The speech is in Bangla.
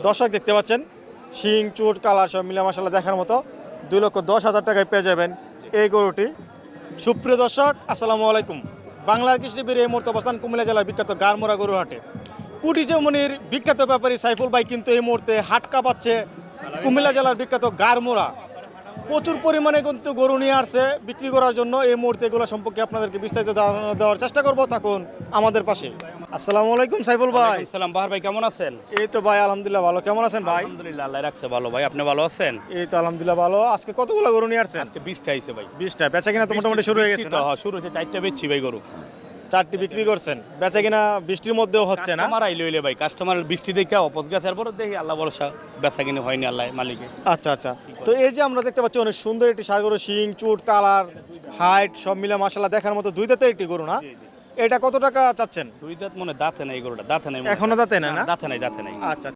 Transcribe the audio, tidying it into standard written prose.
দর্শক দেখতে পাচ্ছেন শিং চুট কালার সব মিলে মাশাআল্লাহ দেখার মতো 2,10,000 টাকায় পেয়ে যাবেন এই গরুটি। সুপ্রিয় দর্শক আসসালামু আলাইকুম। বাংলার কৃষিবির এই মুহূর্তে অবস্থান কুমিল্লা জেলার বিখ্যাত গারমোড়া গরুর হাটে। কুটিজমনির বিখ্যাত ব্যাপারী সাইফুল ভাই কিন্তু এই মুহূর্তে হাট কাঁপাচ্ছে কুমিল্লা জেলার বিখ্যাত গারমোড়া। প্রচুর পরিমাণে কিন্তু গরু নিয়ে আসছে বিক্রি করার জন্য। এই মুহূর্তে এগুলো সম্পর্কে আপনাদেরকে বিস্তারিত দেওয়ার চেষ্টা করব, থাকুন আমাদের পাশে। আসসালামু আলাইকুম সাইফুল ভাই। সালাম বাহার ভাই, কেমন আছেন? এই তো ভাই আলহামদুলিল্লাহ ভালো, কেমন আছেন ভাই? আলহামদুলিল্লাহ, আল্লাহ রাখছে ভালো। ভাই আপনি ভালো আছেন? এই তো আলহামদুলিল্লাহ ভালো। আজকে কতগুলো গরু নিয়ে আসছেন? আজকে 20টা আইছে ভাই। 20টা বেচা কিনা তো মোটামুটি শুরু হয়ে গেছে না? হ্যাঁ, শুরু হয়েছে। 4টা বেচছি ভাই গরু। 4টি বিক্রি করছেন, বেচা কিনা বৃষ্টির মধ্যেও হচ্ছে না? কাস্টমার আইলে হইলে ভাই, কাস্টমার বৃষ্টি দেখে অপোজ গেছে, এরপর দেখি আল্লাহ ভরসা বেচা কিনে হয়নি আল্লাহ মালিকে। আচ্ছা আচ্ছা। তো এই যে আমরা দেখতে পাচ্ছি অনেক সুন্দর একটি ষাঁড় গরু, শিং চুট কালার হাইট সব মিলে মাশাআল্লাহ দেখার মতো দুই দাঁতের একটি গরু না? এটা কত টাকা চাচ্ছেন? দুই দাঁত মনে দাঁতে নাই গরুটা, দাঁতে নাই। এখনো দাঁতে নাই না? দাঁতে নাই, দাঁতে নাই। আচ্ছা।